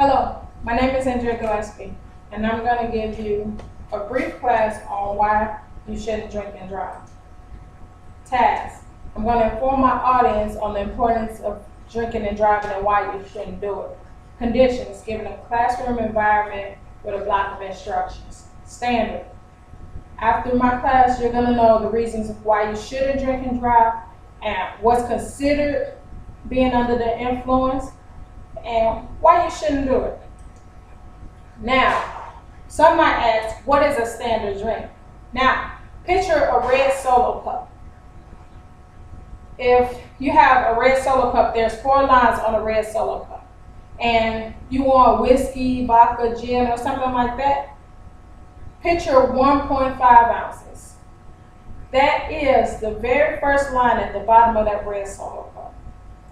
Hello, my name is Andrea Gillespie, and I'm going to give you a brief class on why you shouldn't drink and drive. Task: I'm going to inform my audience on the importance of drinking and driving and why you shouldn't do it. Conditions: given a classroom environment with a block of instructions. Standard: after my class, you're going to know the reasons of why you shouldn't drink and drive and what's considered being under the influence and why you shouldn't do it. Now, some might ask, what is a standard drink? Now, picture a red Solo cup. If you have a red Solo cup, there's 4 lines on a red Solo cup. And you want whiskey, vodka, gin, or something like that, picture 1.5 ounces. That is the very first line at the bottom of that red Solo cup.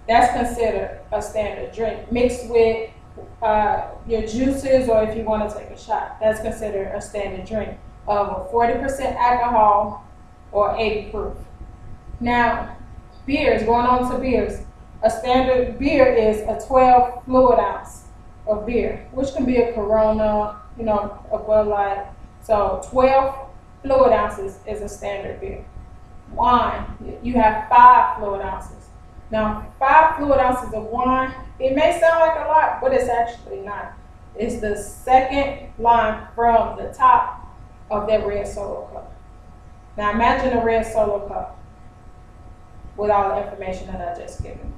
That's considered a standard drink, mixed with your juices, or if you want to take a shot, that's considered a standard drink of a 40% alcohol or 80 proof. Now, beers, going on to beers. A standard beer is a 12 fluid ounce of beer, which can be a Corona, a Bud Light. So 12 fluid ounces is a standard beer. Wine, you have 5 fluid ounces. Now, 5 fluid ounces of wine, it may sound like a lot, but it's actually not. It's the second line from the top of that red Solo cup. Now, imagine a red Solo cup with all the information that I just given you.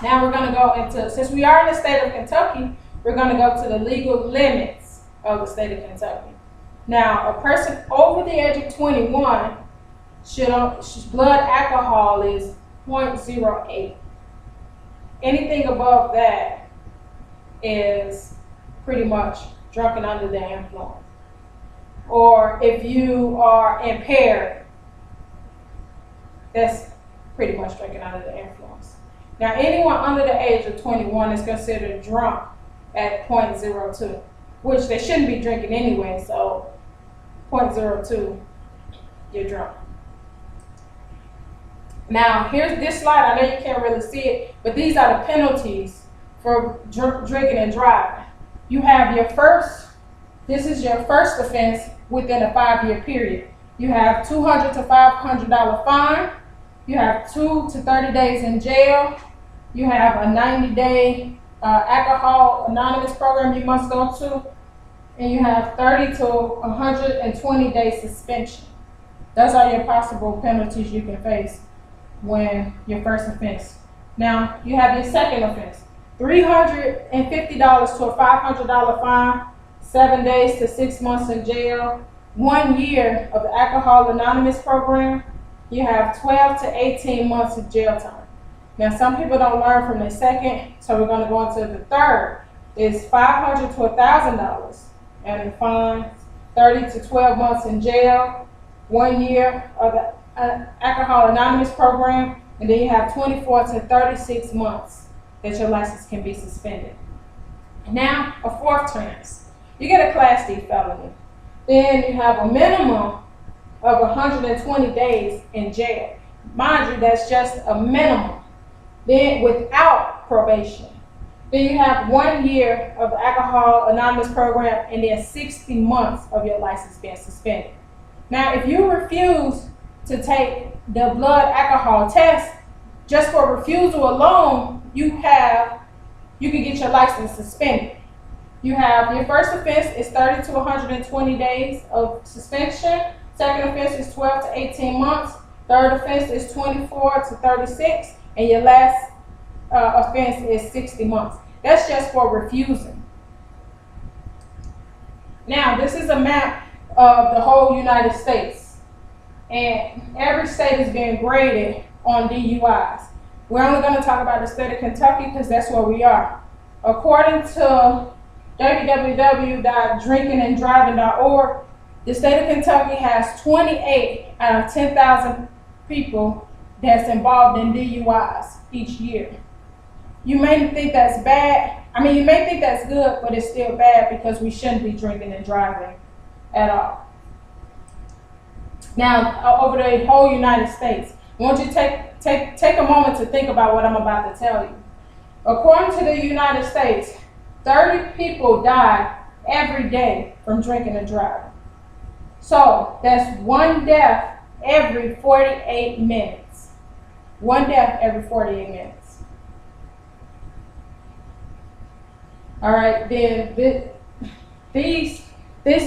Now, we're going to go into, since we are in the state of Kentucky, we're going to go to the legal limits of the state of Kentucky. Now, a person over the age of 21 blood alcohol is 0.08. Anything above that is pretty much drunken under the influence. Or if you are impaired, that's pretty much drinking under the influence. Now, anyone under the age of 21 is considered drunk at 0.02, which they shouldn't be drinking anyway, so 0.02, you're drunk. Now, here's this slide. I know you can't really see it, but these are the penalties for drinking and driving. You have this is your first offense within a 5-year period. You have $200 to $500 fine. You have 2 to 30 days in jail. You have a 90-day alcohol anonymous program you must go to. And you have 30 to 120 day suspension. Those are your possible penalties you can face when your first offense. Now, you have your second offense. $350 to a $500 fine, 7 days to 6 months in jail, 1 year of the Alcohol Anonymous program. You have 12 to 18 months of jail time. Now, some people don't learn from the second, so we're going to go into the third. It's $500 to $1,000 and the fine, 30 to 12 months in jail, 1 year of the Alcohol Anonymous program, and then you have 24 to 36 months that your license can be suspended. Now, a fourth chance. You get a Class D felony. Then you have a minimum of 120 days in jail. Mind you, that's just a minimum. Then without probation. Then you have 1 year of the Alcohol Anonymous program, and then 60 months of your license being suspended. Now, if you refuse to take the blood alcohol test, just for refusal alone, you can get your license suspended. You have your first offense is 30 to 120 days of suspension. Second offense is 12 to 18 months. Third offense is 24 to 36, and your last offense is 60 months. That's just for refusing. Now, this is a map of the whole United States. And every state is being graded on DUIs. We're only going to talk about the state of Kentucky because that's where we are. According to www.drinkinganddriving.org, the state of Kentucky has 28 out of 10,000 people that's involved in DUIs each year. You may think that's bad. You may think that's good, but it's still bad because we shouldn't be drinking and driving at all. Now, over the whole United States, I want you to take a moment to think about what I'm about to tell you. According to the United States, 30 people die every day from drinking and driving. So that's one death every 48 minutes. One death every 48 minutes. All right, then this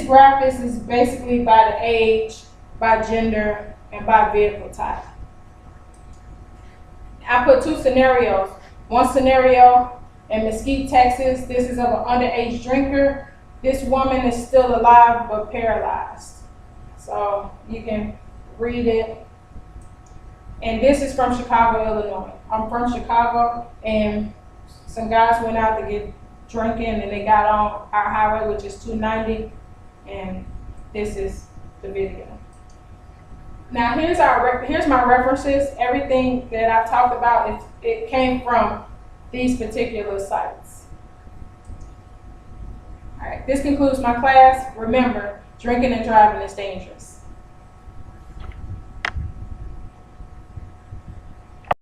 graphic is basically by the age, by gender, and by vehicle type. I put two scenarios. One scenario in Mesquite, Texas, this is of an underage drinker. This woman is still alive but paralyzed. So you can read it. And this is from Chicago, Illinois. I'm from Chicago, and some guys went out to get drinking, and they got on our highway, which is 290, and this is the video. Now here's my references. Everything that I've talked about, it came from these particular sites. All right, this concludes my class. Remember, drinking and driving is dangerous.